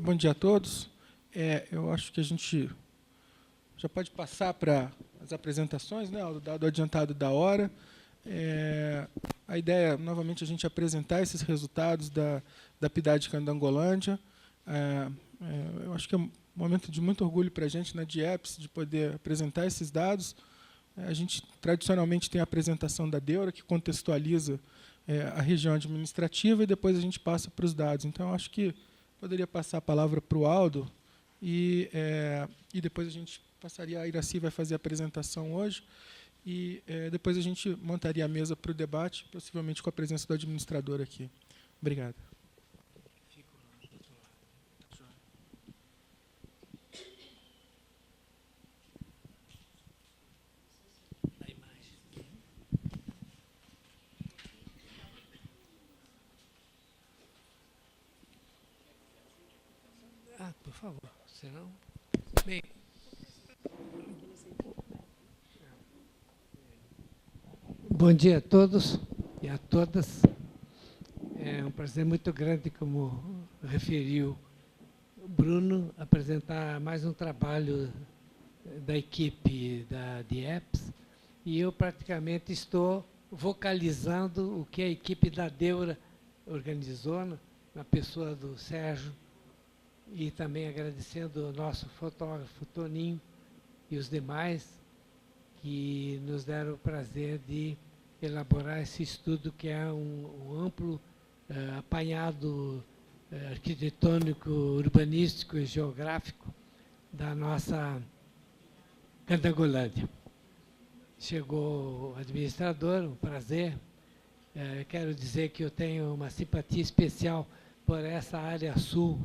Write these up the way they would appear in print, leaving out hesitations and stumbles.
Bom dia a todos. Eu acho que a gente já pode passar para as apresentações, né, dado o adiantado da hora. A ideia, novamente, a gente apresentar esses resultados da PIDAD Candangolândia. Eu acho que é um momento de muito orgulho para a gente, na DIEPS, de poder apresentar esses dados. A gente, tradicionalmente, tem a apresentação da DEURA, que contextualiza a região administrativa, e depois a gente passa para os dados. Então, eu acho que poderia passar a palavra para o Aldo, e depois a gente passaria, a Iracy vai fazer a apresentação hoje, e depois a gente montaria a mesa para o debate, possivelmente com a presença do administrador aqui. Obrigado. Por favor, senão... Bem, bom dia a todos e a todas. É um prazer muito grande, como referiu o Bruno, apresentar mais um trabalho da equipe da DIEPS, e eu praticamente estou vocalizando o que a equipe da DEURA organizou, na pessoa do Sérgio, e também agradecendo ao nosso fotógrafo Toninho e os demais que nos deram o prazer de elaborar esse estudo, que é um amplo apanhado arquitetônico, urbanístico e geográfico da nossa Candangolândia. Chegou o administrador, um prazer. Quero dizer que eu tenho uma simpatia especial por essa área sul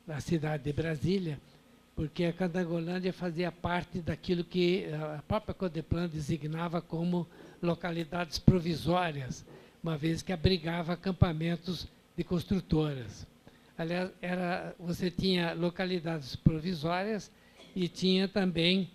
da cidade de Brasília, porque a Candangolândia fazia parte daquilo que a própria Codeplan designava como localidades provisórias, uma vez que abrigava acampamentos de construtoras. Aliás, você tinha localidades provisórias e tinha também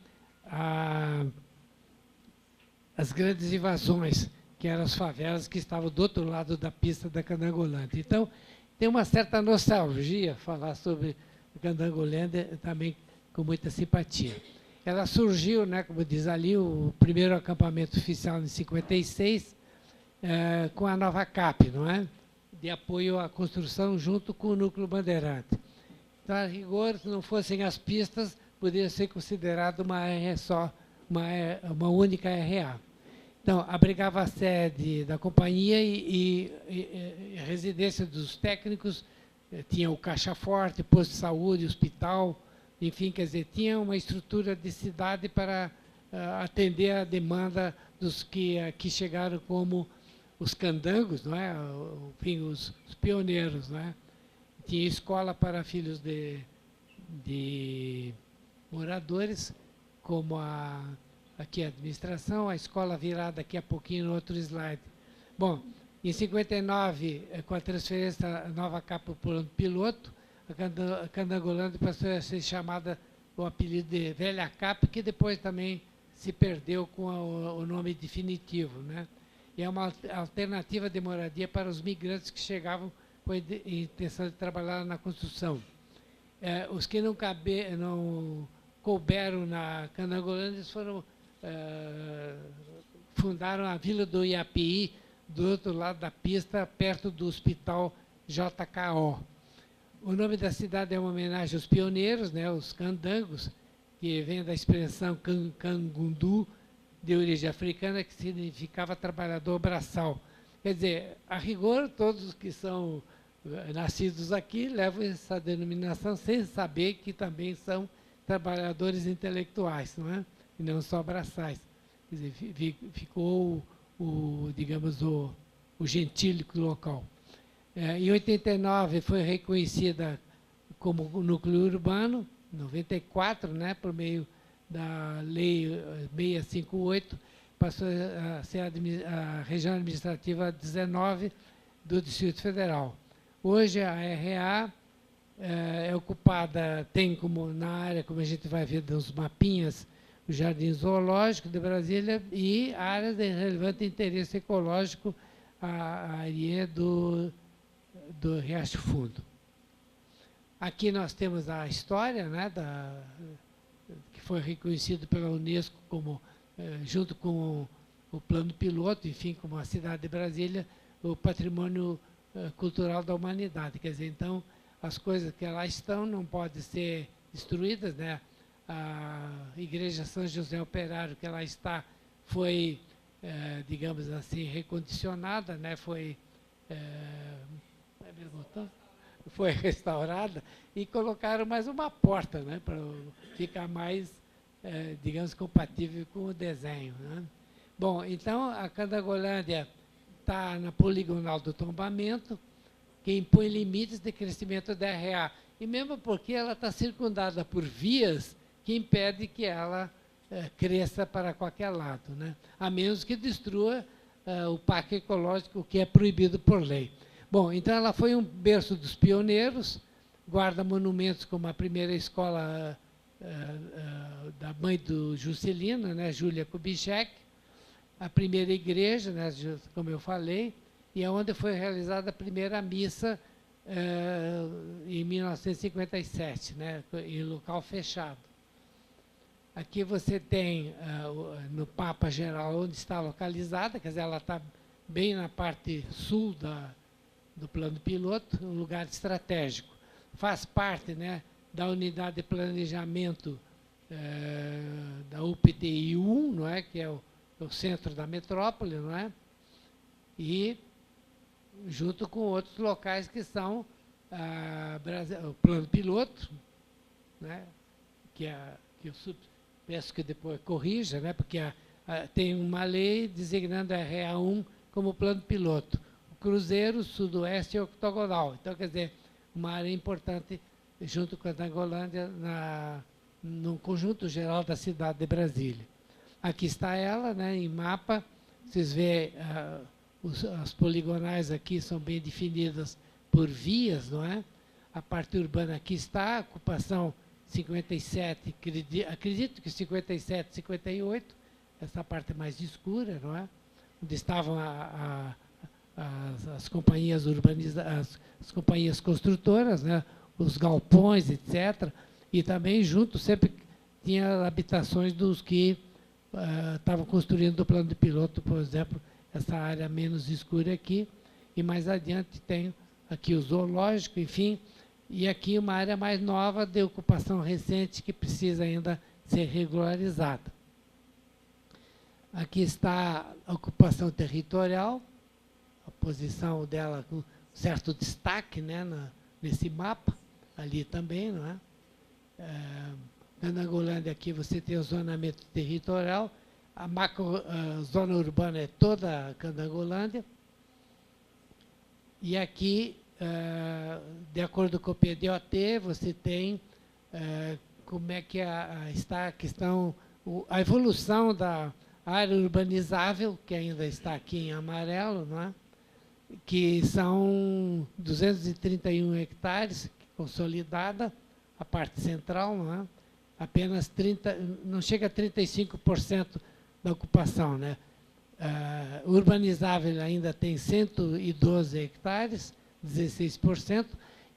as grandes invasões, que eram as favelas que estavam do outro lado da pista da Candangolândia. Então, tem uma certa nostalgia falar sobre a Candangolândia, também com muita simpatia. Ela surgiu, né, como diz ali, o primeiro acampamento oficial em 56, com a Nova Cap, não é? De apoio à construção junto com o Núcleo Bandeirante. Então, a rigor, se não fossem as pistas, poderia ser considerado uma RA só, uma única RA. Então, abrigava a sede da companhia e a residência dos técnicos, tinha o caixa forte, posto de saúde, hospital, enfim, quer dizer, tinha uma estrutura de cidade para atender a demanda dos que aqui chegaram como os candangos, não é? Enfim, os pioneiros, não é? Tinha escola para filhos de moradores, como aqui a administração, a escola virá daqui a pouquinho no outro slide. Bom, em 59, com a transferência da Nova Capa para o plano piloto, a Candangolândia passou a ser chamada o apelido de Velha Cap, que depois também se perdeu com o nome definitivo, né? E é uma alternativa de moradia para os migrantes que chegavam com a intenção de trabalhar na construção. Os que não couberam na Candangolândia fundaram a Vila do Iapi, do outro lado da pista, perto do Hospital JKO. O nome da cidade é uma homenagem aos pioneiros, né, os candangos, que vem da expressão cangundu, de origem africana, que significava trabalhador braçal. Quer dizer, a rigor, todos os que são nascidos aqui levam essa denominação sem saber que também são trabalhadores intelectuais, não é? E não só braçais. Quer dizer, ficou, digamos, o gentílico local. Em 89 foi reconhecida como núcleo urbano, em 94, né, por meio da Lei 658, passou a ser a região administrativa 19 do Distrito Federal. Hoje a RA é ocupada, tem como na área, como a gente vai ver nos mapinhas, o Jardim Zoológico de Brasília e áreas de relevante interesse ecológico, a área do Riacho Fundo. Aqui nós temos a história, né, que foi reconhecido pela Unesco como, junto com o plano piloto, enfim, como a cidade de Brasília, o patrimônio cultural da humanidade. Quer dizer, então, as coisas que lá estão não podem ser destruídas, né? A Igreja São José Operário, que lá está, foi, digamos assim, recondicionada, né? Foi restaurada e colocaram mais uma porta, né? Para ficar mais, digamos, compatível com o desenho, né? Bom, então, a Candangolândia está na poligonal do tombamento, que impõe limites de crescimento da RA. E mesmo porque ela está circundada por vias que impedem que ela cresça para qualquer lado, né? A menos que destrua o parque ecológico, que é proibido por lei. Bom, então ela foi um berço dos pioneiros, guarda monumentos como a primeira escola da mãe do Juscelino, né, Júlia Kubitschek, a primeira igreja, né, como eu falei, e é onde foi realizada a primeira missa em 1957, né, em local fechado. Aqui você tem, no Papa Geral, onde está localizada, quer dizer, ela está bem na parte sul do plano piloto, um lugar estratégico. Faz parte, né, da unidade de planejamento da UPTI 1, não é, que é o centro da metrópole, não é? E junto com outros locais que são o plano piloto, né, que eu peço que depois corrija, né, porque tem uma lei designando a RA1 como plano piloto. O Cruzeiro, Sudoeste e Octogonal. Então, quer dizer, uma área importante junto com a Candangolândia no conjunto geral da cidade de Brasília. Aqui está ela, né, em mapa. Vocês veem, as poligonais aqui são bem definidas por vias, não é? A parte urbana aqui está, a ocupação 57, acredito que 57, 58, essa parte mais escura, não é? Onde estavam as companhias as companhias construtoras, né? Os galpões, etc. E também junto sempre tinha habitações dos que estavam construindo o plano de piloto, por exemplo, essa área menos escura aqui, e mais adiante tem aqui o zoológico, enfim, e aqui uma área mais nova de ocupação recente que precisa ainda ser regularizada. Aqui está a ocupação territorial, a posição dela com certo destaque, né, nesse mapa, ali também, não é? Candangolândia, aqui você tem o zonamento territorial, a zona urbana é toda a Candangolândia, e aqui, de acordo com o PDOT, você tem como é que está a questão, a evolução da área urbanizável, que ainda está aqui em amarelo, não é? Que são 231 hectares, consolidada, a parte central, não é? Apenas não chega a 35% da ocupação, né? Urbanizável ainda tem 112 hectares, 16%,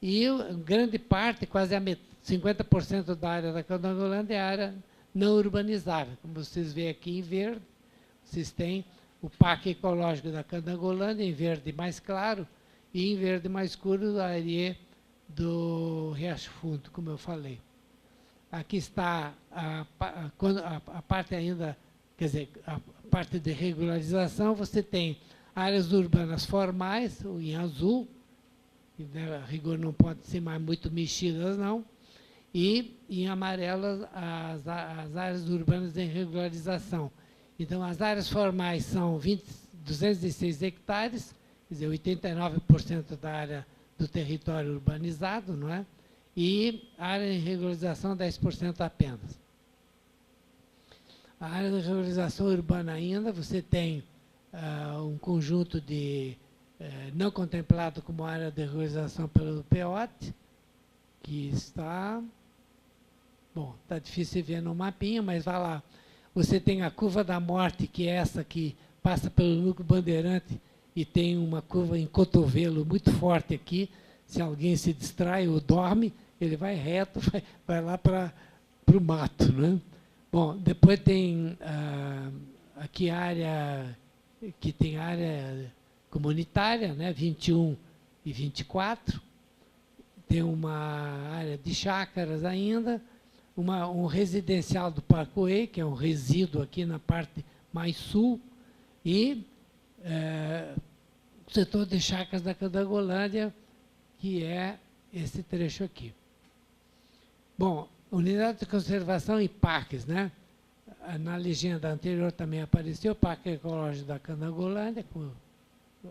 e grande parte, quase 50% da área da Candangolândia é área não urbanizável. Como vocês veem aqui em verde, vocês têm o Parque Ecológico da Candangolândia, em verde mais claro, e em verde mais escuro a área do Riacho Fundo, como eu falei. Aqui está a parte ainda, quer dizer, a parte de regularização, você tem áreas urbanas formais, em azul, que, né, a rigor não pode ser mais muito mexidas, não, e em amarelo as áreas urbanas em regularização. Então, as áreas formais são 206 hectares, quer dizer, 89% da área do território urbanizado, não é? E a área de regularização 10% apenas. A área de regularização urbana ainda, você tem um conjunto de não contemplado como área de regularização pelo PEOT, que está, bom, está difícil ver no mapinha, mas vai lá. Você tem a Curva da Morte, que é essa que passa pelo núcleo Bandeirante e tem uma curva em cotovelo muito forte aqui. Se alguém se distrai ou dorme, ele vai reto, vai lá para o mato, né? Bom, depois tem aqui área que tem área comunitária, né, 21 e 24. Tem uma área de chácaras ainda, um residencial do Parkway, que é um resíduo aqui na parte mais sul, e o setor de chácaras da Candangolândia, que é esse trecho aqui. Bom, unidade de conservação e parques, né? Na legenda anterior também apareceu o Parque Ecológico da Candangolândia, com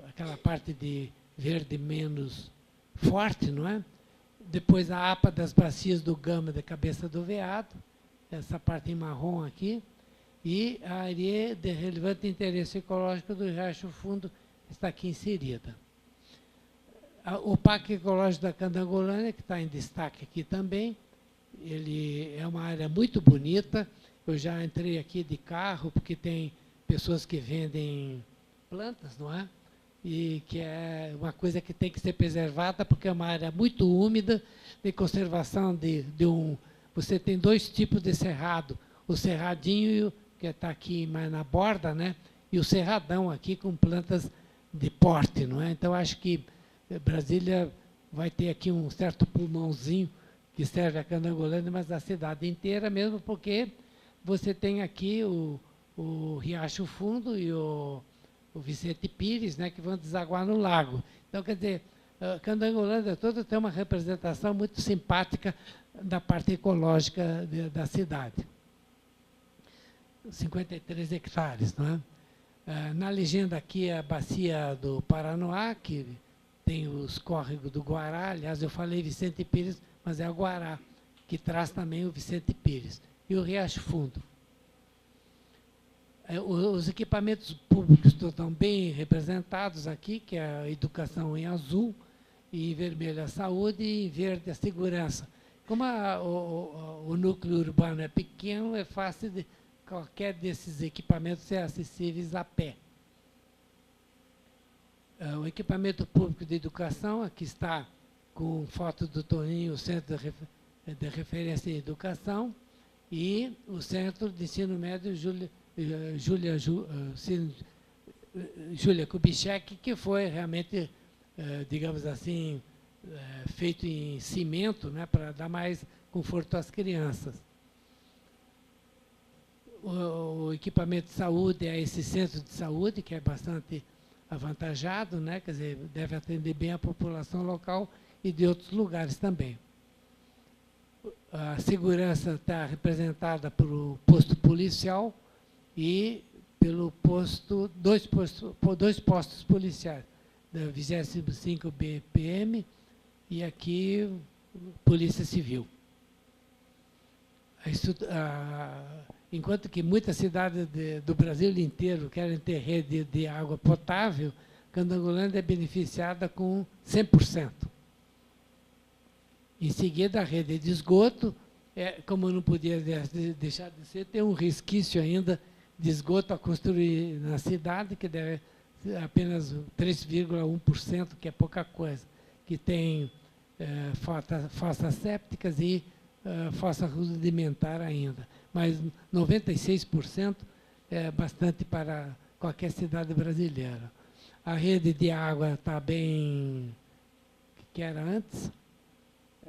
aquela parte de verde menos forte, não é? Depois a APA das bacias do Gama da Cabeça do Veado, essa parte em marrom aqui, e a área de relevante interesse ecológico do Riacho Fundo está aqui inserida. O Parque Ecológico da Candangolândia, que está em destaque aqui também, ele é uma área muito bonita. Eu já entrei aqui de carro, porque tem pessoas que vendem plantas, não é? E que é uma coisa que tem que ser preservada, porque é uma área muito úmida, de conservação de um... Você tem dois tipos de cerrado, o cerradinho, que está aqui mais na borda, né? E o cerradão aqui com plantas de porte, não é? Então, acho que Brasília vai ter aqui um certo pulmãozinho que serve a Candangolândia, mas a cidade inteira mesmo, porque você tem aqui o Riacho Fundo e o Vicente Pires, né, que vão desaguar no lago. Então, quer dizer, a Candangolândia toda tem uma representação muito simpática da parte ecológica da cidade. 53 hectares, não é? Na legenda aqui é a bacia do Paranoá, que tem os córregos do Guará. Aliás, eu falei Vicente Pires, mas é o Guará, que traz também o Vicente Pires. E o Riacho Fundo. Os equipamentos públicos estão bem representados aqui, que é a educação em azul, e em vermelho a saúde, e em verde a segurança. Como o núcleo urbano é pequeno, é fácil de qualquer desses equipamentos ser acessíveis a pé. O equipamento público de educação, aqui está com foto do Toninho, o Centro de Referência em Educação, e o Centro de Ensino Médio Júlia Kubitschek, que foi realmente, digamos assim, feito em cimento, né, para dar mais conforto às crianças. O equipamento de saúde é esse centro de saúde, que é bastante avantajado, né, quer dizer, deve atender bem a população local e de outros lugares também. A segurança está representada pelo posto policial e pelo dois postos policiais, da 25 BPM e aqui Polícia Civil. Enquanto que muitas cidades do Brasil inteiro querem ter rede de água potável, Candangolândia é beneficiada com 100%. Em seguida, a rede de esgoto, como não podia deixar de ser, tem um resquício ainda de esgoto a construir na cidade, que deve ser apenas 3,1%, que é pouca coisa, que tem fossas sépticas e fossa rudimentar ainda. Mas 96% é bastante para qualquer cidade brasileira. A rede de água está bem que era antes.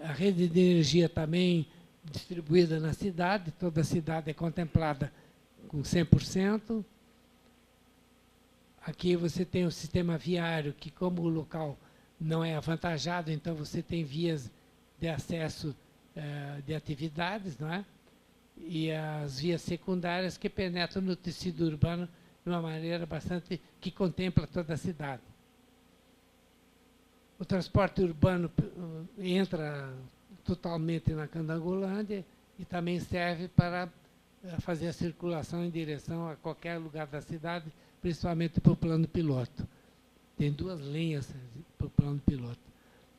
A rede de energia também distribuída na cidade, toda a cidade é contemplada com 100%. Aqui você tem o sistema viário, que como o local não é avantajado, então você tem vias de acesso de atividades, não é? E as vias secundárias que penetram no tecido urbano de uma maneira bastante que contempla toda a cidade. O transporte urbano entra totalmente na Candangolândia e também serve para fazer a circulação em direção a qualquer lugar da cidade, principalmente para o plano piloto. Tem duas linhas para o plano piloto.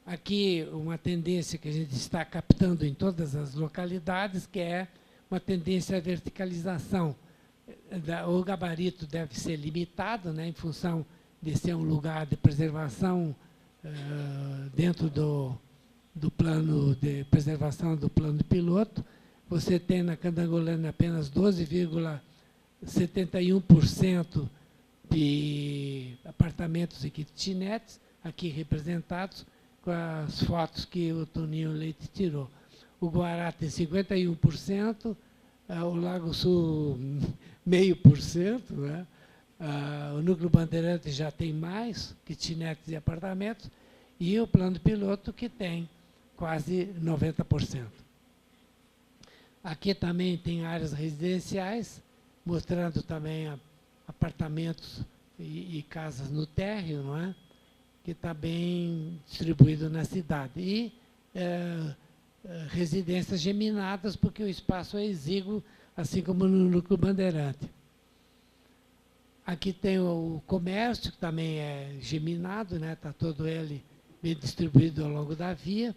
Aqui, uma tendência que a gente está captando em todas as localidades, que é uma tendência à verticalização. O gabarito deve ser limitado, né, em função de ser um lugar de preservação dentro do plano de preservação do plano piloto. Você tem na Candangolândia apenas 12,71% de apartamentos e kitnets, aqui representados, com as fotos que o Toninho Leite tirou. O Guará tem 51%, o Lago Sul 0,5%, né? O Núcleo Bandeirante já tem mais kitnets e apartamentos, e o plano piloto que tem quase 90%. Aqui também tem áreas residenciais, mostrando também apartamentos e casas no térreo, não é? Que está bem distribuído na cidade. E residências geminadas, porque o espaço é exíguo, assim como no Núcleo Bandeirante. Aqui tem o comércio, que também é geminado, né? Está todo ele bem distribuído ao longo da via,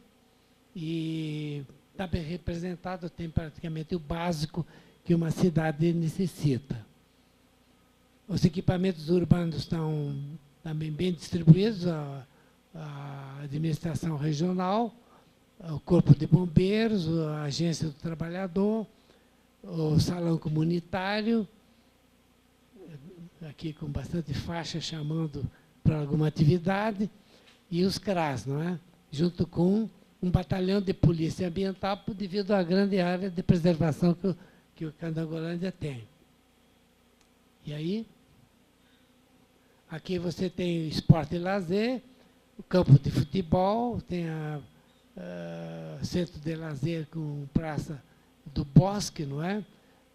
e está bem representado, tem praticamente o básico que uma cidade necessita. Os equipamentos urbanos estão também bem distribuídos, a administração regional, o Corpo de Bombeiros, a Agência do Trabalhador, o Salão Comunitário, aqui com bastante faixa chamando para alguma atividade, e os CRAS, não é? Junto com um batalhão de polícia ambiental devido à grande área de preservação que o Candangolândia tem. E aí, aqui você tem esporte e lazer, o campo de futebol, tem centro de lazer com praça do Bosque, não é?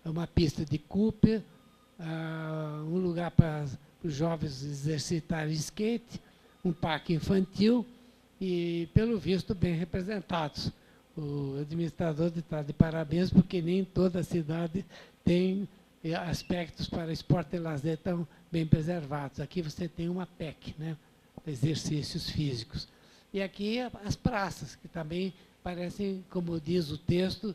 Uma pista de Cooper, um lugar para os jovens exercitarem skate, um parque infantil, e, pelo visto, bem representados. O administrador está de parabéns, porque nem toda a cidade tem aspectos para esporte e lazer tão bem preservados. Aqui você tem uma PEC, né, exercícios físicos. E aqui as praças, que também parecem, como diz o texto,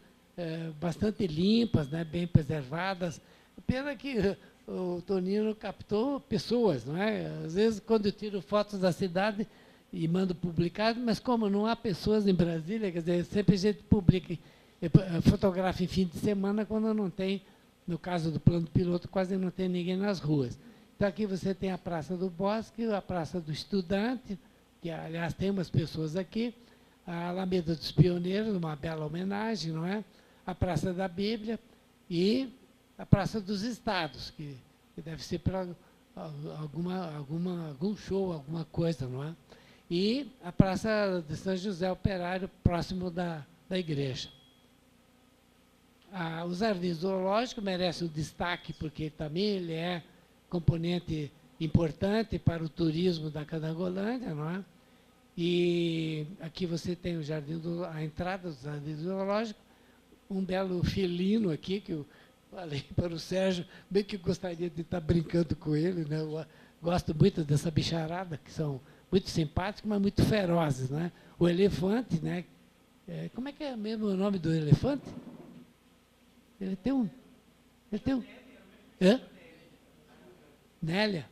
bastante limpas, né, bem preservadas. Pena que o Tonino captou pessoas, não é? Às vezes, quando eu tiro fotos da cidade e mando publicar, mas como não há pessoas em Brasília, quer dizer, sempre a gente publica, fotografa em fim de semana, quando não tem, no caso do plano piloto, quase não tem ninguém nas ruas. Então, aqui você tem a Praça do Bosque, a Praça do Estudante, que, aliás, tem umas pessoas aqui, a Alameda dos Pioneiros, uma bela homenagem, não é? A Praça da Bíblia e a Praça dos Estados, que deve ser para algum show, alguma coisa, não é? E a Praça de São José Operário, próximo da igreja. O Jardim Zoológico merece um destaque, porque também ele é componente importante para o turismo da Candangolândia, não é? E aqui você tem a entrada do Jardim Zoológico, um belo felino aqui, que eu falei para o Sérgio, bem que gostaria de estar brincando com ele, né? Eu gosto muito dessa bicharada, que são muito simpáticos, mas muito ferozes, né? O elefante, né? Como é que é mesmo o nome do elefante? Ele tem um... Hã? Nélia?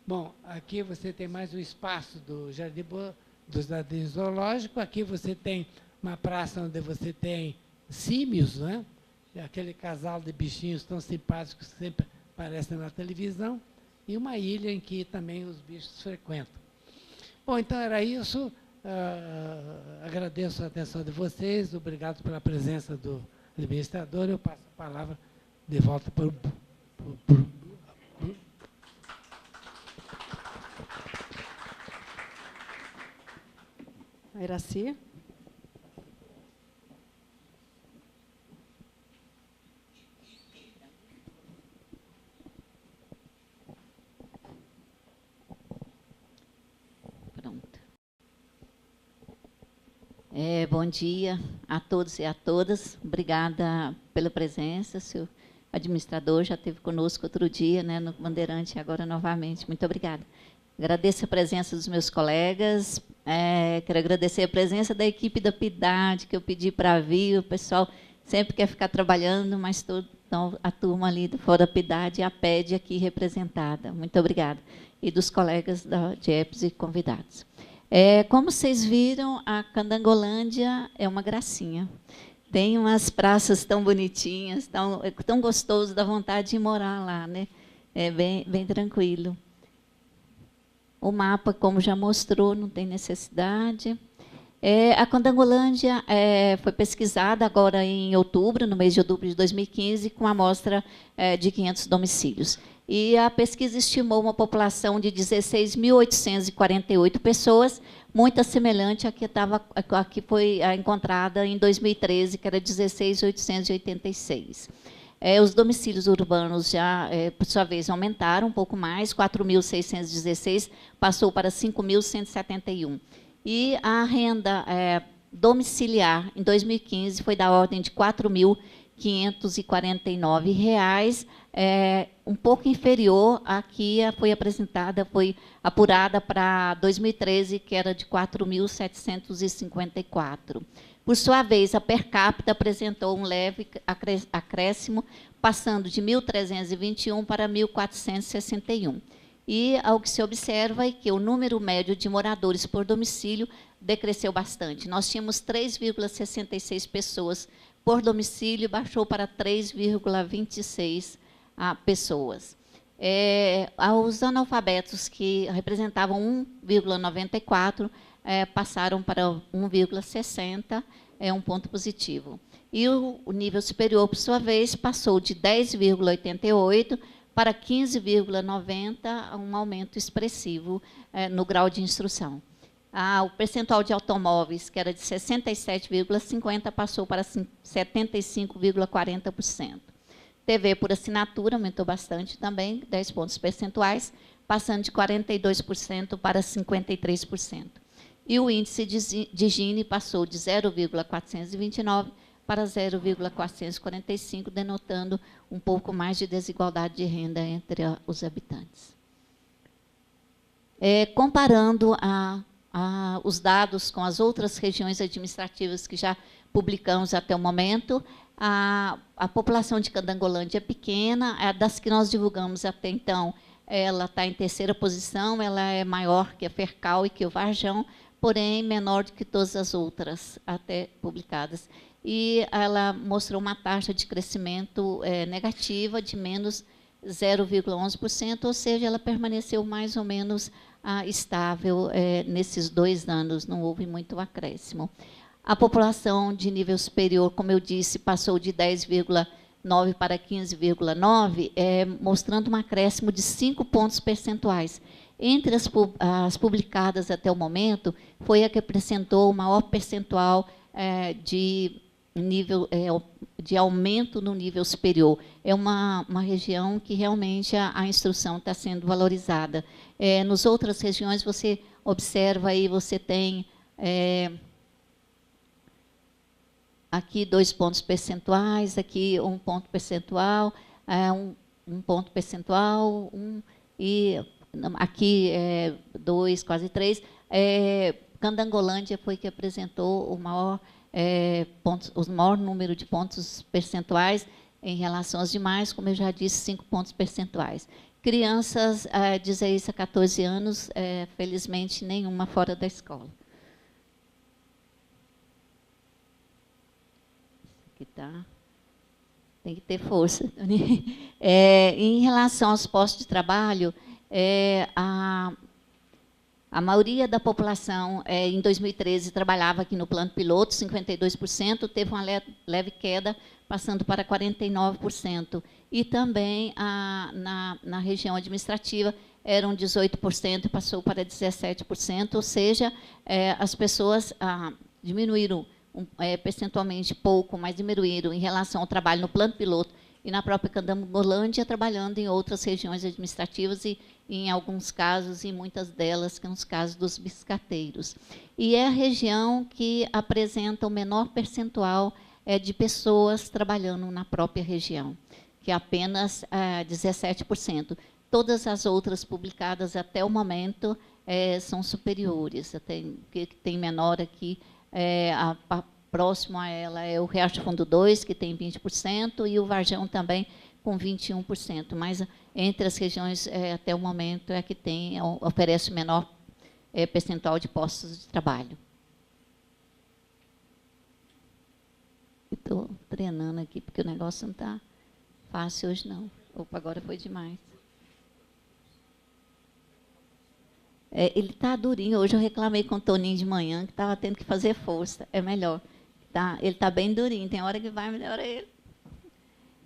Bom, aqui você tem mais um espaço do Jardim Zoológico. Aqui você tem uma praça onde você tem símios, né? Aquele casal de bichinhos tão simpáticos que sempre aparecem na televisão, e uma ilha em que também os bichos frequentam. Bom, então era isso. Agradeço a atenção de vocês, obrigado pela presença do administrador. Eu passo a palavra de volta para o... Iraci. Bom dia a todos e a todas. Obrigada pela presença. Seu administrador já esteve conosco outro dia, né, no Bandeirante, agora novamente. Muito obrigada. Agradeço a presença dos meus colegas. Quero agradecer a presença da equipe da PIDAD, que eu pedi para vir. O pessoal sempre quer ficar trabalhando, mas Então, a turma ali do Fora Piedade e a PED aqui representada. Muito obrigada. E dos colegas da DIEPS e convidados. Como vocês viram, a Candangolândia é uma gracinha. Tem umas praças tão bonitinhas, tão gostoso, dá vontade de morar lá, né? É bem tranquilo. O mapa, como já mostrou, não tem necessidade. A Candangolândia foi pesquisada agora em outubro, no mês de outubro de 2015, com a amostra de 500 domicílios. E a pesquisa estimou uma população de 16.848 pessoas, muito semelhante à que foi encontrada em 2013, que era 16.886. Os domicílios urbanos já, por sua vez, aumentaram um pouco mais, 4.616 passou para 5.171. E a renda domiciliar, em 2015, foi da ordem de R$ 4.549, um pouco inferior à que foi apurada para 2013, que era de 4.754. Por sua vez, a per capita apresentou um leve acréscimo, passando de 1.321 para 1.461. E ao que se observa é que o número médio de moradores por domicílio decresceu bastante. Nós tínhamos 3,66 pessoas por domicílio e baixou para 3,26 pessoas. Os analfabetos, que representavam 1,94, passaram para 1,60, um ponto positivo. E o nível superior, por sua vez, passou de 10,88 para 15,90, um aumento expressivo no grau de instrução. O percentual de automóveis, que era de 67,50%, passou para 75,40%. TV por assinatura aumentou bastante também, 10 pontos percentuais, passando de 42% para 53%. E o índice de Gini passou de 0,429 para 0,445, denotando um pouco mais de desigualdade de renda entre os habitantes. Comparando os dados com as outras regiões administrativas que já publicamos até o momento, a população de Candangolândia é pequena, das que nós divulgamos até então, ela está em terceira posição, ela é maior que a Fercal e que o Varjão, porém menor do que todas as outras até publicadas. E ela mostrou uma taxa de crescimento negativa de menos 0,11%, ou seja, ela permaneceu mais ou menos estável nesses 2 anos, não houve muito acréscimo. A população de nível superior, como eu disse, passou de 10,9 para 15,9, mostrando um acréscimo de 5 pontos percentuais. Entre as publicadas até o momento, foi a que apresentou o maior percentual de aumento no nível superior. É uma região que realmente a instrução está sendo valorizada. Nas outras regiões, você observa aí, você tem aqui 2 pontos percentuais, aqui 1 ponto percentual, um ponto percentual, e aqui 2, quase 3. Candangolândia foi que apresentou o maior número de pontos percentuais em relação aos demais, como eu já disse, 5 pontos percentuais. Crianças de 6 a 14 anos, felizmente, nenhuma fora da escola. Aqui tá. Tem que ter força. Em relação aos postos de trabalho, a maioria da população, em 2013, trabalhava aqui no plano piloto, 52%, teve uma leve queda, passando para 49%. E também, na região administrativa, eram 18%, passou para 17%, ou seja, as pessoas diminuíram percentualmente pouco, mas diminuíram em relação ao trabalho no plano piloto e na própria Candangolândia, trabalhando em outras regiões administrativas e, em alguns casos, em muitas delas, que são os casos dos biscateiros. E é a região que apresenta o menor percentual de pessoas trabalhando na própria região, que é apenas 17%. Todas as outras publicadas até o momento são superiores, que tem menor aqui, a próximo a ela é o Riacho Fundo 2, que tem 20%, e o Varjão também com 21%. Mas entre as regiões, até o momento, é que oferece o menor percentual de postos de trabalho. Estou treinando aqui, porque o negócio não está fácil hoje, não. Opa, agora foi demais. Ele está durinho. Hoje eu reclamei com o Toninho de manhã, que estava tendo que fazer força. É melhor. Ele está bem durinho. Tem hora que vai, melhora ele.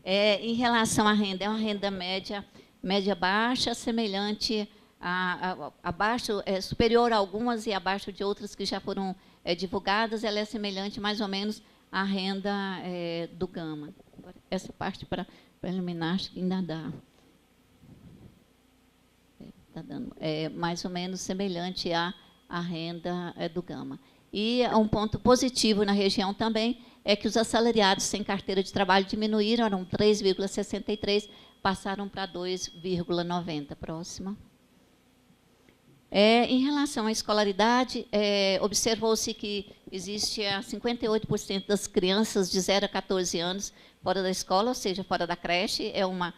Em relação à renda, é uma renda média baixa, semelhante abaixo, superior a algumas e abaixo de outras que já foram divulgadas. Ela é semelhante, mais ou menos, à renda do Gama. Essa parte para preliminar, acho que ainda dá. Está dando, mais ou menos semelhante à renda do Gama. E um ponto positivo na região também é que os assalariados sem carteira de trabalho diminuíram, eram 3,63, passaram para 2,90. Próxima. Em relação à escolaridade, observou-se que existe 58% das crianças de 0 a 14 anos fora da escola, ou seja, fora da creche. É uma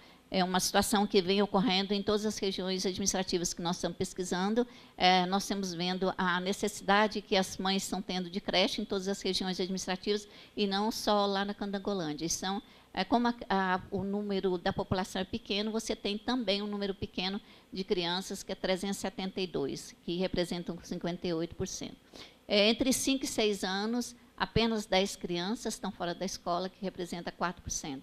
situação que vem ocorrendo em todas as regiões administrativas que nós estamos pesquisando. Nós estamos vendo a necessidade que as mães estão tendo de creche em todas as regiões administrativas e não só lá na Candangolândia. Como o número da população é pequeno, você tem também um número pequeno de crianças, que é 372, que representam 58%. Entre 5 e 6 anos, apenas 10 crianças estão fora da escola, que representa 4%.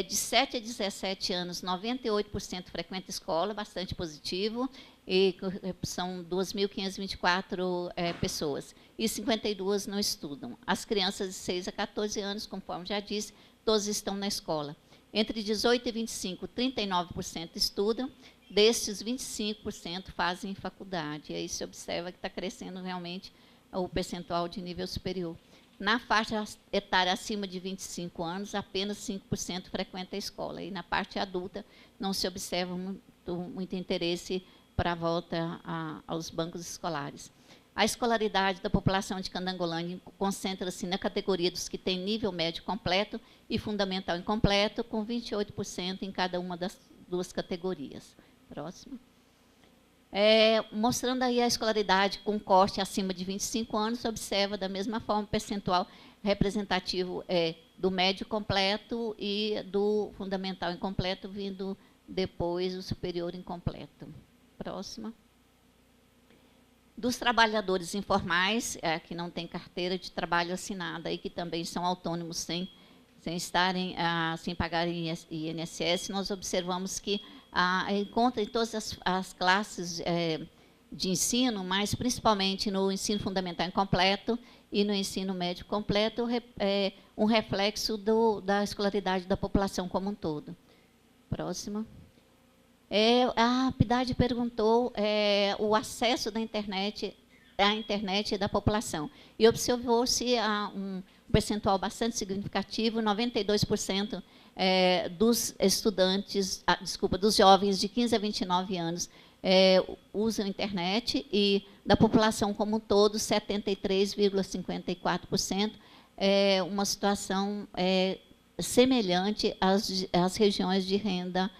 De 7 a 17 anos, 98% frequenta escola, bastante positivo, e são 2.524 pessoas, e 52 não estudam. As crianças de 6 a 14 anos, conforme já disse, todos estão na escola. Entre 18 e 25, 39% estudam, destes 25% fazem faculdade. E aí se observa que está crescendo realmente o percentual de nível superior. Na faixa etária acima de 25 anos, apenas 5% frequenta a escola. E na parte adulta, não se observa muito interesse para a volta aos bancos escolares. A escolaridade da população de Candangolândia concentra-se na categoria dos que têm nível médio completo e fundamental incompleto, com 28% em cada uma das duas categorias. Próximo. Mostrando aí a escolaridade com corte acima de 25 anos, observa da mesma forma o percentual representativo do médio completo e do fundamental incompleto, vindo depois o superior incompleto. Próxima. Dos trabalhadores informais, que não têm carteira de trabalho assinada e que também são autônomos sem pagarem INSS, nós observamos que encontra em todas as classes de ensino, mas principalmente no ensino fundamental incompleto e no ensino médio completo, um reflexo da escolaridade da população como um todo. Próxima. A PIDAD perguntou o acesso à internet da população. E observou-se um percentual bastante significativo, 92% dos estudantes, dos jovens de 15 a 29 anos usam internet, e da população como um todo, 73,54%, uma situação semelhante às regiões de renda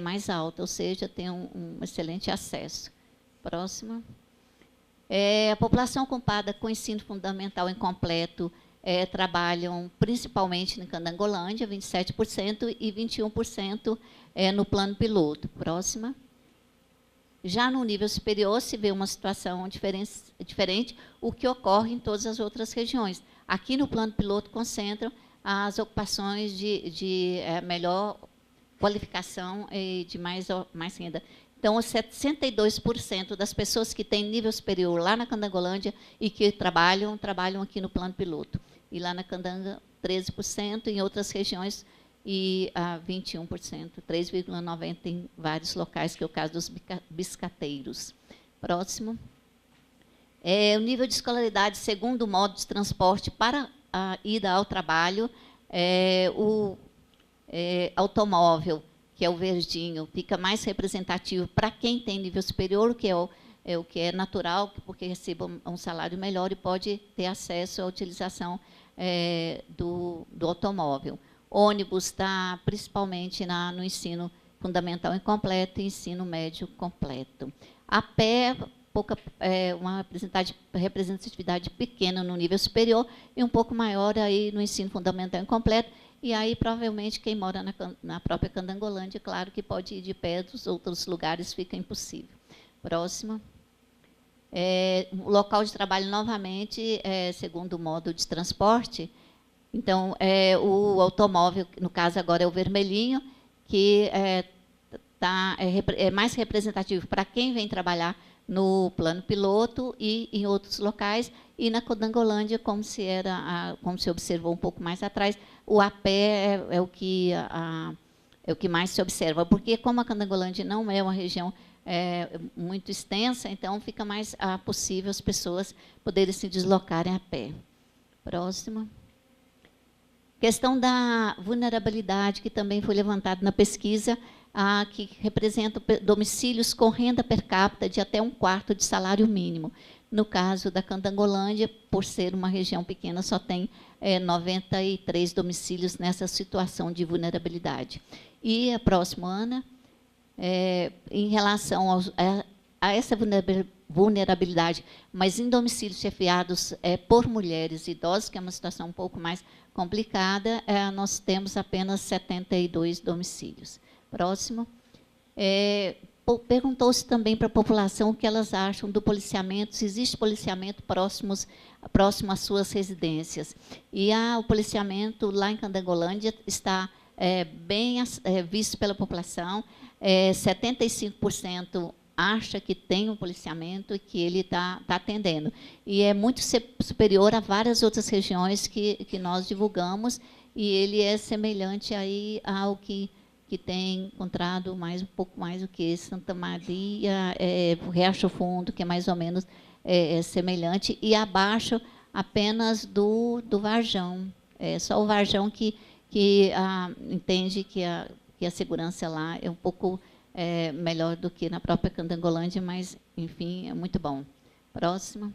mais alta, ou seja, tem um excelente acesso. Próxima. A população ocupada com ensino fundamental incompleto trabalham principalmente em Candangolândia, 27%, e 21% no plano piloto. Próxima. Já no nível superior, se vê uma situação diferente, o que ocorre em todas as outras regiões. Aqui no plano piloto concentram as ocupações de melhor qualificação e de mais renda. Então, 62% das pessoas que têm nível superior lá na Candangolândia e que trabalham aqui no plano piloto. E lá na Candanga, 13%, em outras regiões, e 21%, 3,90% em vários locais, que é o caso dos biscateiros. Próximo. O nível de escolaridade segundo o modo de transporte para a ida ao trabalho, o automóvel, que é o verdinho, fica mais representativo para quem tem nível superior, que é o que é natural, porque receba um salário melhor e pode ter acesso à utilização do automóvel. Ônibus está principalmente no ensino fundamental incompleto e ensino médio completo. A pé, uma representatividade pequena no nível superior e um pouco maior aí no ensino fundamental incompleto. E aí, provavelmente, quem mora na própria Candangolândia, claro que pode ir de pé, dos outros lugares fica impossível. Próximo. O local de trabalho, novamente, segundo o modo de transporte. Então, o automóvel, no caso agora é o vermelhinho, que é mais representativo para quem vem trabalhar no plano piloto e em outros locais, e na Candangolândia, como se observou um pouco mais atrás, o a pé é o que mais se observa, porque como a Candangolândia não é uma região muito extensa, então fica mais possível as pessoas poderem se deslocarem a pé. Próximo. Questão da vulnerabilidade, que também foi levantada na pesquisa, que representa domicílios com renda per capita de até 1/4 de salário mínimo. No caso da Candangolândia, por ser uma região pequena, só tem 93 domicílios nessa situação de vulnerabilidade. E a próxima, Ana, em relação a essa vulnerabilidade, mas em domicílios chefiados por mulheres idosas, que é uma situação um pouco mais complicada, nós temos apenas 72 domicílios. Próximo. Perguntou-se também para a população o que elas acham do policiamento, se existe policiamento próximo às suas residências. E o policiamento lá em Candangolândia está bem visto pela população. 75% acha que tem um policiamento e que ele está atendendo. E é muito superior a várias outras regiões que nós divulgamos, e ele é semelhante aí ao que tem encontrado um pouco mais do que Santa Maria, Riacho Fundo, que é mais ou menos semelhante, e abaixo apenas do Varjão. Só o Varjão que entende que a segurança lá é um pouco melhor do que na própria Candangolândia, mas, enfim, é muito bom. Próximo.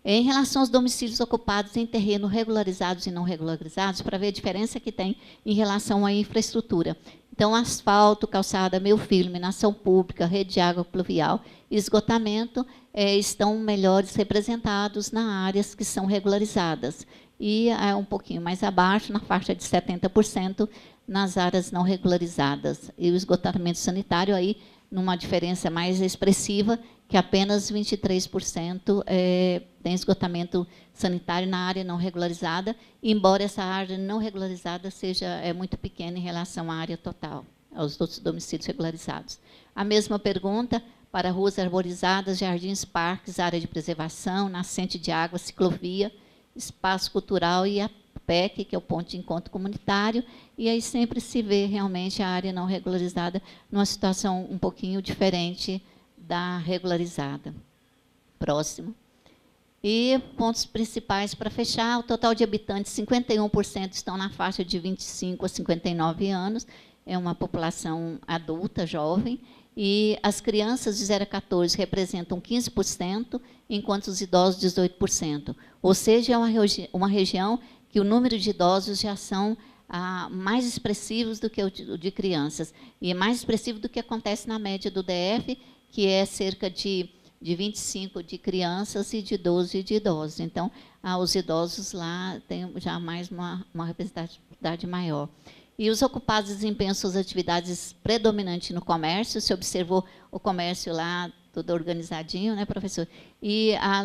Em relação aos domicílios ocupados em terreno regularizados e não regularizados, para ver a diferença que tem em relação à infraestrutura. Então, asfalto, calçada, meio-fio, iluminação pública, rede de água pluvial e esgotamento estão melhores representados nas áreas que são regularizadas. E um pouquinho mais abaixo, na faixa de 70%, nas áreas não regularizadas. E o esgotamento sanitário, aí, numa diferença mais expressiva, que apenas 23% tem esgotamento sanitário na área não regularizada, embora essa área não regularizada seja muito pequena em relação à área total, aos outros domicílios regularizados. A mesma pergunta para ruas arborizadas, jardins, parques, área de preservação, nascente de água, ciclovia, espaço cultural e a PEC, que é o ponto de encontro comunitário, e aí sempre se vê realmente a área não regularizada numa situação um pouquinho diferente da regularizada. Próximo. E pontos principais para fechar: o total de habitantes, 51% estão na faixa de 25 a 59 anos, é uma população adulta, jovem, e as crianças de 0 a 14 representam 15%, enquanto os idosos 18%. Ou seja, é uma região que o número de idosos já são mais expressivos do que o de crianças, e é mais expressivo do que acontece na média do DF, que é cerca de 25 de crianças e de 12 de idosos. Então, os idosos lá têm já mais uma representatividade maior. E os ocupados desempenham suas atividades predominantes no comércio. Se observou o comércio lá tudo organizadinho, né, professor?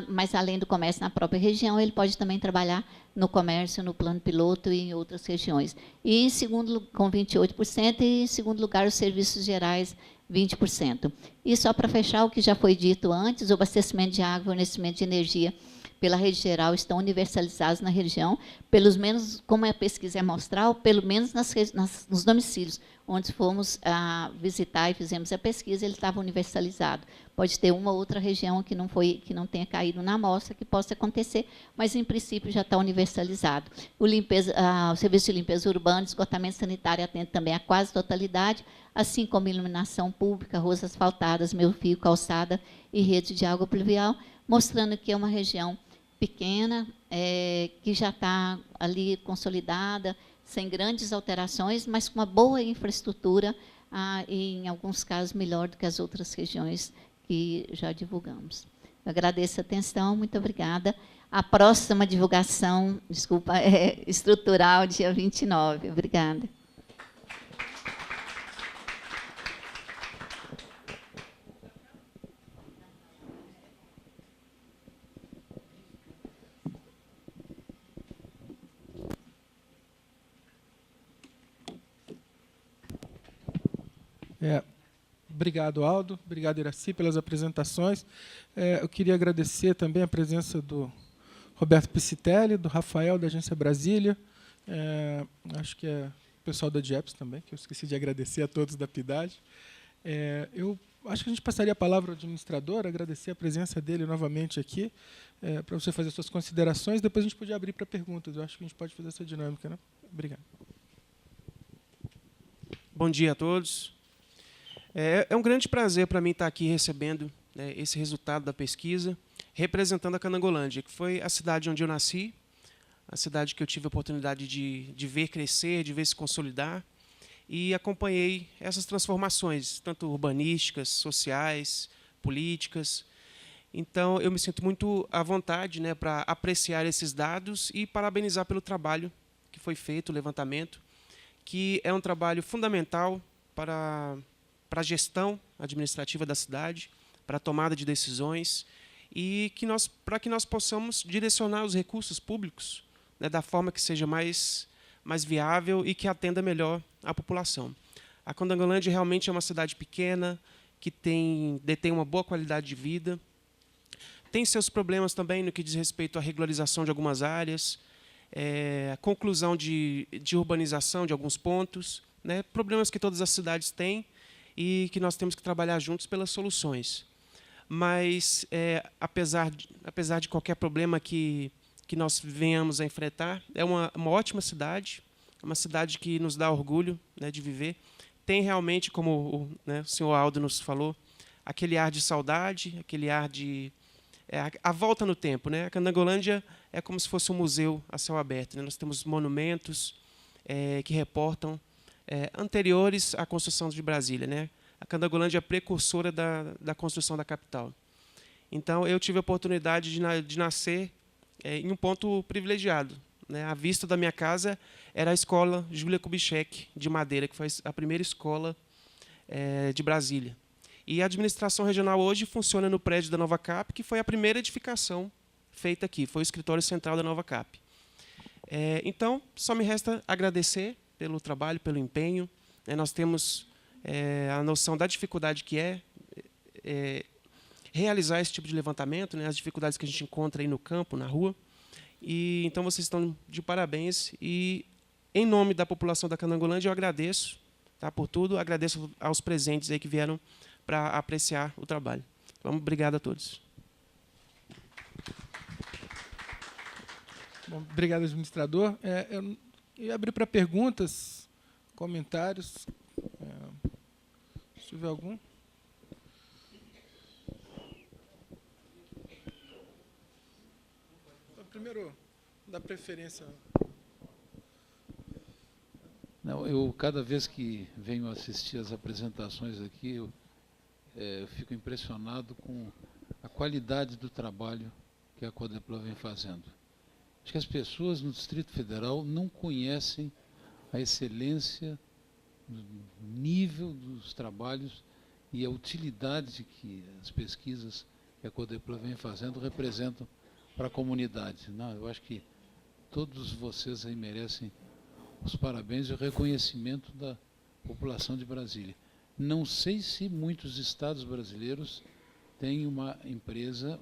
Mas, além do comércio na própria região, ele pode também trabalhar no comércio, no plano piloto e em outras regiões. E, em segundo, com 28%, e, em segundo lugar, os serviços gerais, 20%. E, só para fechar, o que já foi dito antes, o abastecimento de água e fornecimento de energia pela rede geral estão universalizados na região, pelo menos, como a pesquisa é amostral, pelo menos nos domicílios onde fomos visitar e fizemos a pesquisa, ele estava universalizado. Pode ter uma ou outra região que não tenha caído na amostra, que possa acontecer, mas, em princípio, já está universalizado. O serviço de limpeza urbana, esgotamento sanitário atende também a quase totalidade. assim como iluminação pública, ruas asfaltadas, meio-fio, calçada e rede de água pluvial, mostrando que é uma região pequena, que já está ali consolidada, sem grandes alterações, mas com uma boa infraestrutura, e, em alguns casos, melhor do que as outras regiões que já divulgamos. Eu agradeço a atenção, muito obrigada. A próxima divulgação, desculpa, é estrutural, dia 29. Obrigada. Obrigado, Aldo. Obrigado, Iraci, pelas apresentações. Eu queria agradecer também a presença do Roberto Piscitelli, do Rafael, da Agência Brasília. Acho que é o pessoal da DIEPS também, que eu esqueci de agradecer a todos da PIDAD. Eu acho que a gente passaria a palavra ao administrador, agradecer a presença dele novamente aqui, para você fazer suas considerações. Depois a gente podia abrir para perguntas. Eu acho que a gente pode fazer essa dinâmica, né? Obrigado. Bom dia a todos. É um grande prazer para mim estar aqui recebendo, né, esse resultado da pesquisa, representando a Canangolândia, que foi a cidade onde eu nasci, a cidade que eu tive a oportunidade de ver crescer, de ver se consolidar, e acompanhei essas transformações, tanto urbanísticas, sociais, políticas. Então, eu me sinto muito à vontade, né, para apreciar esses dados e parabenizar pelo trabalho que foi feito, o levantamento, que é um trabalho fundamental para a gestão administrativa da cidade, para a tomada de decisões, e para que nós possamos direcionar os recursos públicos, né, da forma que seja mais viável e que atenda melhor a população. A Condangolândia realmente é uma cidade pequena, que detém uma boa qualidade de vida, tem seus problemas também no que diz respeito à regularização de algumas áreas, a conclusão de urbanização de alguns pontos, né, problemas que todas as cidades têm, e que nós temos que trabalhar juntos pelas soluções. Mas, apesar de qualquer problema que nós venhamos a enfrentar, é uma ótima cidade, uma cidade que nos dá orgulho, né, de viver. Tem realmente, como o senhor Aldo nos falou, aquele ar de saudade, aquele ar de... a volta no tempo, né? A Canangolândia é como se fosse um museu a céu aberto, né? Nós temos monumentos que reportam anteriores à construção de Brasília, né? A Canangolândia é precursora da construção da capital. Então, eu tive a oportunidade de nascer em um ponto privilegiado, né? A vista da minha casa era a escola Júlia Kubitschek, de Madeira, que foi a primeira escola de Brasília. E a administração regional hoje funciona no prédio da Nova Cap, que foi a primeira edificação feita aqui, foi o escritório central da Nova Cap. Então, só me resta agradecer pelo trabalho, pelo empenho. Nós temos a noção da dificuldade que é realizar esse tipo de levantamento, né, as dificuldades que a gente encontra aí no campo, na rua. E então vocês estão de parabéns. E, em nome da população da Canangolândia, eu agradeço, tá, por tudo. Agradeço aos presentes aí que vieram para apreciar o trabalho. Então, obrigado a todos. Bom, obrigado, administrador. Eu ia abrir para perguntas, comentários. Se tiver algum. Primeiro, dá preferência. Não, cada vez que venho assistir as apresentações aqui, eu fico impressionado com a qualidade do trabalho que a Codeplan vem fazendo. Acho que as pessoas no Distrito Federal não conhecem a excelência, o nível dos trabalhos e a utilidade que as pesquisas que a Codeplan vem fazendo representam para a comunidade. Não, eu acho que todos vocês aí merecem os parabéns e o reconhecimento da população de Brasília. Não sei se muitos estados brasileiros têm uma empresa,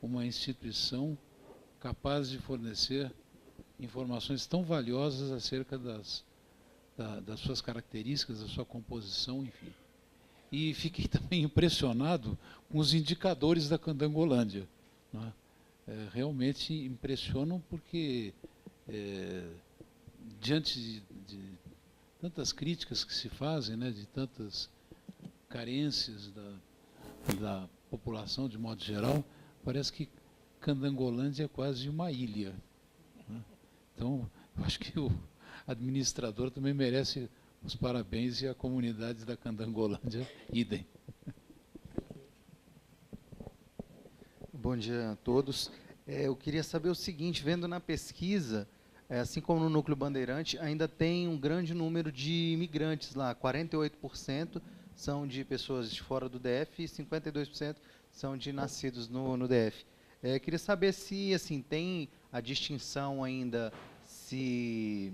uma instituição capaz de fornecer informações tão valiosas acerca das suas características, da sua composição, enfim. E fiquei também impressionado com os indicadores da Candangolândia, não é? Realmente impressionam porque, diante tantas críticas que se fazem, né, de tantas carências da população de modo geral, parece que Candangolândia é quase uma ilha, né? Então, eu acho que o administrador também merece os parabéns e a comunidade da Candangolândia, idem. Bom dia a todos. Eu queria saber o seguinte, vendo na pesquisa, assim como no Núcleo Bandeirante, ainda tem um grande número de imigrantes lá, 48% são de pessoas de fora do DF e 52% são de nascidos no DF. Queria saber se assim, tem a distinção ainda, se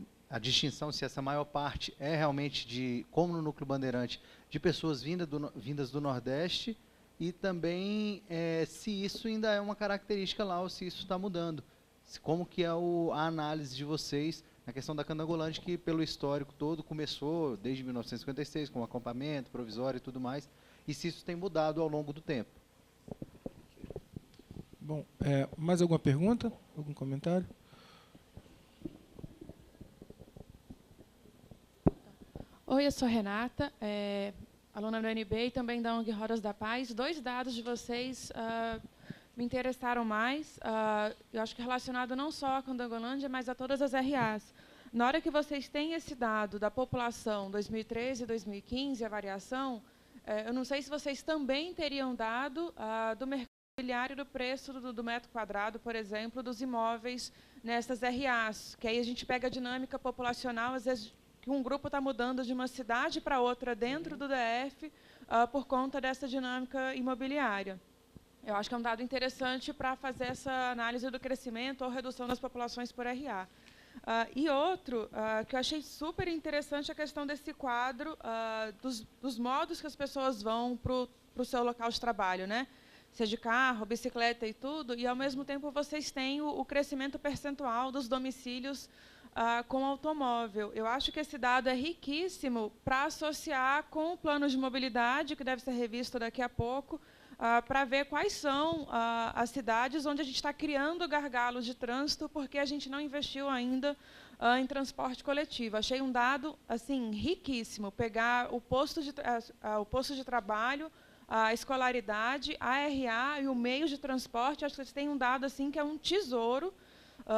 essa maior parte é realmente de, como no Núcleo Bandeirante, de pessoas vindas do Nordeste, e também se isso ainda é uma característica lá ou se isso está mudando. Como que é a análise de vocês na questão da Candangolândia, que pelo histórico todo começou desde 1956, com acampamento provisório e tudo mais, e se isso tem mudado ao longo do tempo. Bom, mais alguma pergunta? Algum comentário? Oi, eu sou Renata, aluna do UNB e também da ONG Rodas da Paz. 2 dados de vocês me interessaram mais, eu acho que relacionado não só à Candangolândia, mas a todas as RAs. Na hora que vocês têm esse dado da população 2013 e 2015, a variação, eu não sei se vocês também teriam dado do mercado imobiliário do preço do metro quadrado, por exemplo, dos imóveis nessas RAs, que aí a gente pega a dinâmica populacional, às vezes que um grupo está mudando de uma cidade para outra dentro do DF por conta dessa dinâmica imobiliária. Eu acho que é um dado interessante para fazer essa análise do crescimento ou redução das populações por RA. E outro, que eu achei super interessante, a questão desse quadro dos modos que as pessoas vão para o seu local de trabalho, né? Seja de carro, bicicleta e tudo, e, ao mesmo tempo, vocês têm o crescimento percentual dos domicílios com automóvel. Eu acho que esse dado é riquíssimo para associar com o plano de mobilidade, que deve ser revisto daqui a pouco, para ver quais são as cidades onde a gente está criando gargalos de trânsito, porque a gente não investiu ainda em transporte coletivo. Achei um dado assim riquíssimo, pegar o posto de trabalho, a escolaridade, a RA e o meio de transporte. Acho que vocês têm um dado assim que é um tesouro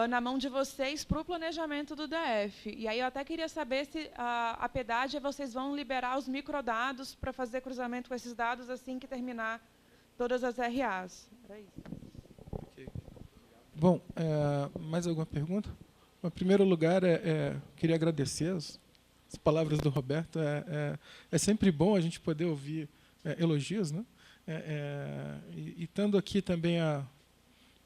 na mão de vocês para o planejamento do DF. E aí eu até queria saber se a PEDAD vocês vão liberar os microdados para fazer cruzamento com esses dados assim que terminar todas as RAs. Era isso. Okay. Bom, mais alguma pergunta? Em primeiro lugar, queria agradecer as palavras do Roberto. É sempre bom a gente poder ouvir elogios, né? E estando aqui também há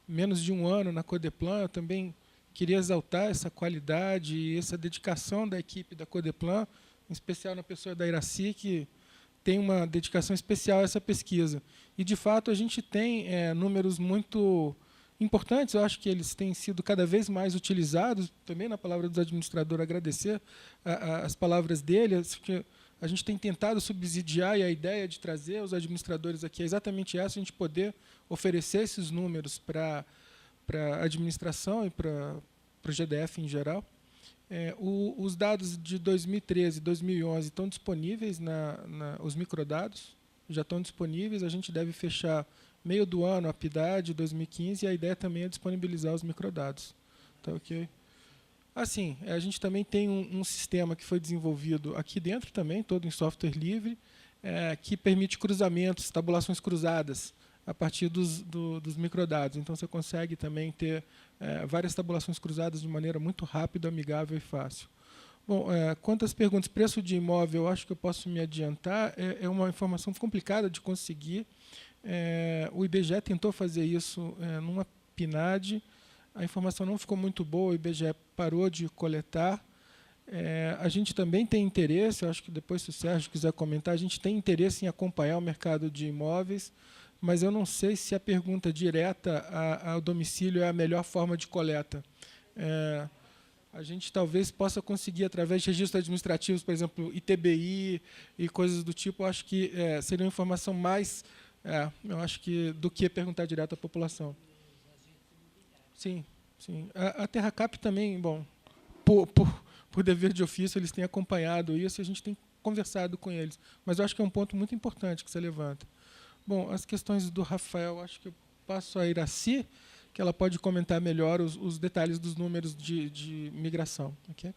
menos de um ano na Codeplan, eu também queria exaltar essa qualidade e essa dedicação da equipe da Codeplan, em especial na pessoa da Iraci, que tem uma dedicação especial a essa pesquisa. E, de fato, a gente tem números muito importantes, eu acho que eles têm sido cada vez mais utilizados, também na palavra do administrador, agradecer as palavras dele, que a gente tem tentado subsidiar, e a ideia de trazer os administradores aqui é exatamente essa, a gente poder oferecer esses números para a administração e para o GDF em geral. Os dados de 2013 e 2011 estão disponíveis, os microdados já estão disponíveis, a gente deve fechar meio do ano a PIDAD 2015, e a ideia também é disponibilizar os microdados. Tá ok? Assim, a gente também tem um sistema que foi desenvolvido aqui dentro também, todo em software livre, que permite cruzamentos, tabulações cruzadas a partir dos microdados. Então, você consegue também ter várias tabulações cruzadas de maneira muito rápida, amigável e fácil. Bom, quanto às perguntas, preço de imóvel, eu acho que eu posso me adiantar, é uma informação complicada de conseguir. O IBGE tentou fazer isso numa PNAD, a informação não ficou muito boa, o IBGE parou de coletar. A gente também tem interesse, eu acho que depois, se o Sérgio quiser comentar, a gente tem interesse em acompanhar o mercado de imóveis, mas eu não sei se a pergunta direta ao domicílio é a melhor forma de coleta. A gente talvez possa conseguir, através de registros administrativos, por exemplo, ITBI e coisas do tipo, eu acho que seria uma informação mais, eu acho que, do que perguntar direto à população. Sim, sim. A Terracap também, bom, por por dever de ofício, eles têm acompanhado isso e a gente tem conversado com eles. Mas eu acho que é um ponto muito importante que você levanta. Bom, as questões do Rafael, acho que eu passo a Iraci, que ela pode comentar melhor os detalhes dos números de migração. Okay?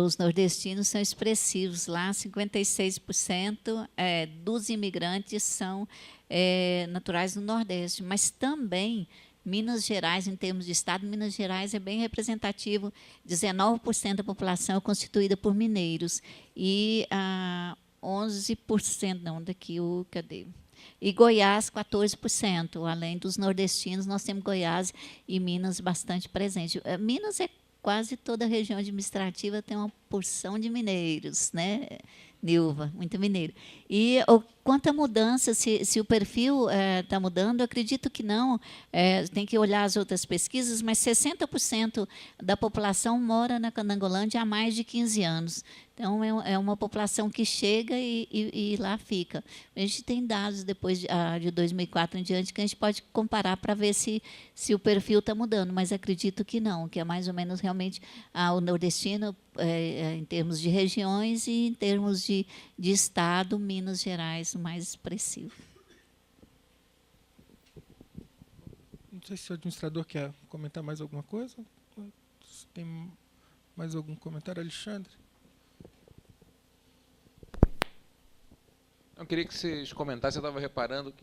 Os nordestinos são expressivos. Lá, 56% dos imigrantes são naturais do Nordeste, mas também Minas Gerais, em termos de estado, Minas Gerais é bem representativo, 19% da população é constituída por mineiros e 11%, não, daqui cadê? E Goiás, 14%. Além dos nordestinos, nós temos Goiás e Minas bastante presente. Minas é quase toda a região administrativa tem uma porção de mineiros, né, Nilva? Muito mineiro. E quanto à mudança, se o perfil está mudando, eu acredito que não. Tem que olhar as outras pesquisas, mas 60% da população mora na Canangolândia há mais de 15 anos. Então, é uma população que chega e lá fica. A gente tem dados depois de 2004 em diante que a gente pode comparar para ver se o perfil está mudando, mas acredito que não, que é mais ou menos realmente o nordestino, em termos de regiões e em termos de estado, Minas Gerais o mais expressivo. Não sei se o administrador quer comentar mais alguma coisa. Se tem mais algum comentário, Alexandre? Eu queria que vocês comentassem, eu estava reparando,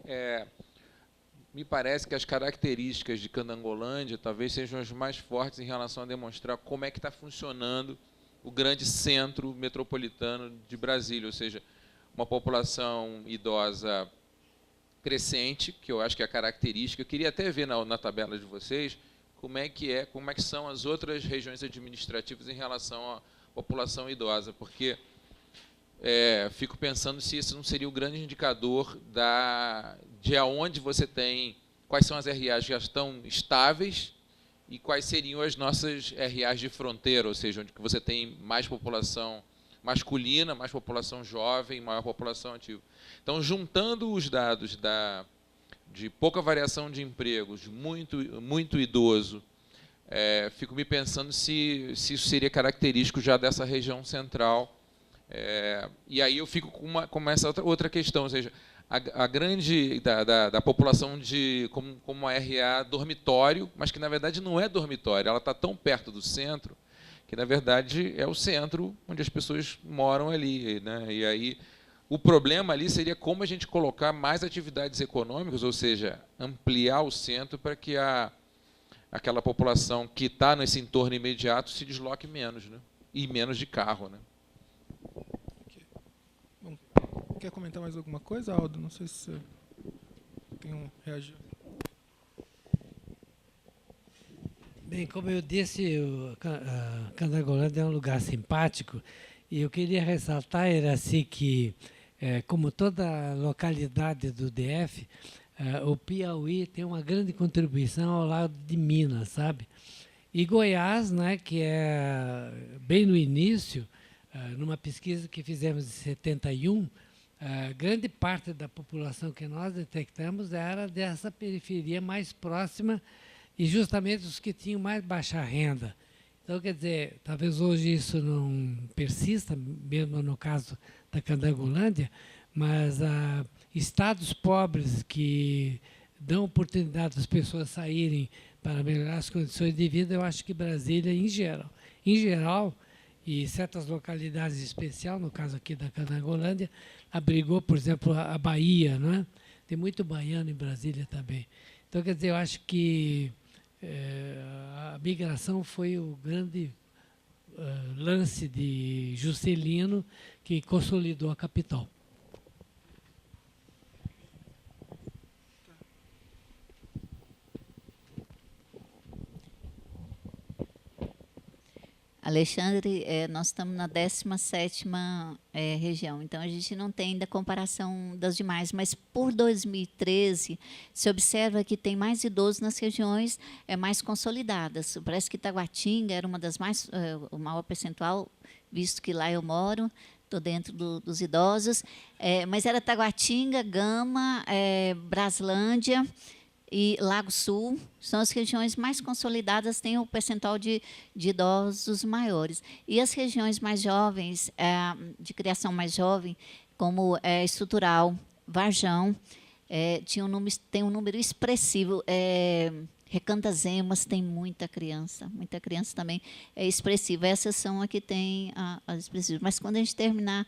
me parece que as características de Canangolândia talvez sejam as mais fortes em relação a demonstrar como é que está funcionando o grande centro metropolitano de Brasília, ou seja, uma população idosa crescente, que eu acho que é a característica. Eu queria até ver na tabela de vocês como é que são as outras regiões administrativas em relação à população idosa, porque fico pensando se esse não seria o grande indicador de aonde você tem, quais são as RAs que já estão estáveis e quais seriam as nossas RAs de fronteira, ou seja, onde que você tem mais população masculina, mais população jovem, maior população ativa. Então, juntando os dados de pouca variação de empregos, muito idoso, fico me pensando se isso seria característico já dessa região central. E aí eu fico com essa outra questão, ou seja, a grande da população como uma RA dormitório, mas que na verdade não é dormitório, ela está tão perto do centro que na verdade é o centro onde as pessoas moram ali, né? E aí o problema ali seria como a gente colocar mais atividades econômicas, ou seja, ampliar o centro para que aquela população que está nesse entorno imediato se desloque menos, né? E menos de carro, né? Bom, quer comentar mais alguma coisa, Aldo? Não sei se você tem reagir. Bem, como eu disse, Canangolândia é um lugar simpático e eu queria ressaltar, Iraci, que, como toda localidade do DF, o Piauí tem uma grande contribuição ao lado de Minas, sabe? E Goiás, né, que é bem no início, numa pesquisa que fizemos em 71, grande parte da população que nós detectamos era dessa periferia mais próxima e justamente os que tinham mais baixa renda. Então, quer dizer, talvez hoje isso não persista, mesmo no caso da Canangolândia, mas estados pobres que dão oportunidade às pessoas saírem para melhorar as condições de vida, eu acho que Brasília, em geral, e certas localidades em especial, no caso aqui da Canangolândia, abrigou, por exemplo, a Bahia, não é? Tem muito baiano em Brasília também. Então, quer dizer, eu acho que a migração foi o grande lance de Juscelino que consolidou a capital. Alexandre, nós estamos na 17ª região, então a gente não tem ainda comparação das demais, mas por 2013 se observa que tem mais idosos nas regiões mais consolidadas. Parece que Taguatinga era uma das mais, o maior percentual, visto que lá eu moro, estou dentro dos idosos, mas era Taguatinga, Gama, Braslândia e Lago Sul são as regiões mais consolidadas, têm o percentual de idosos maiores. E as regiões mais jovens, de criação mais jovem, como Estrutural, Varjão, tem um número expressivo. Recantazemas tem muita criança também é expressiva. Essas são as que têm as expressivas. Mas quando a gente terminar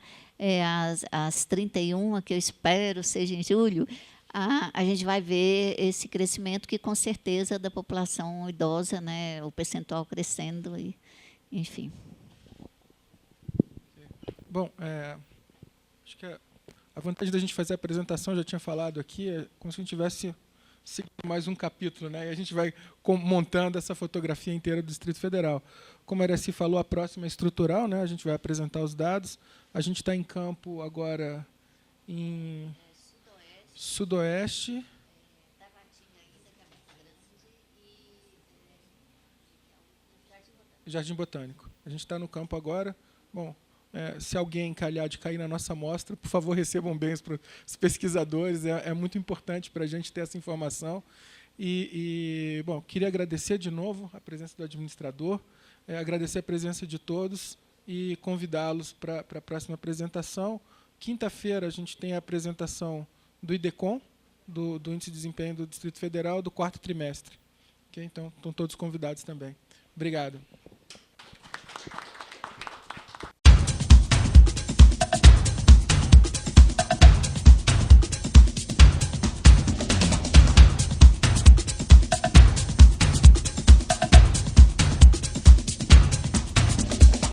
as 31, que eu espero seja em julho, a gente vai ver esse crescimento que, com certeza, da população idosa, né, o percentual crescendo, e, enfim. Bom, acho que a vantagem da gente fazer a apresentação, eu já tinha falado aqui, é como se a gente tivesse mais um capítulo, né? E a gente vai montando essa fotografia inteira do Distrito Federal. Como a Aracy falou, a próxima é estrutural, né? A gente vai apresentar os dados. A gente está em campo agora em Sudoeste. Jardim Botânico. A gente está no campo agora. Bom, se alguém calhar de cair na nossa amostra, por favor, recebam bem os pesquisadores. É muito importante para a gente ter essa informação. Bom, queria agradecer de novo a presença do administrador, agradecer a presença de todos e convidá-los para a próxima apresentação. Quinta-feira a gente tem a apresentação do IDECOM, do Índice de Desempenho do Distrito Federal, do 4º trimestre. Okay? Então, estão todos convidados também. Obrigado.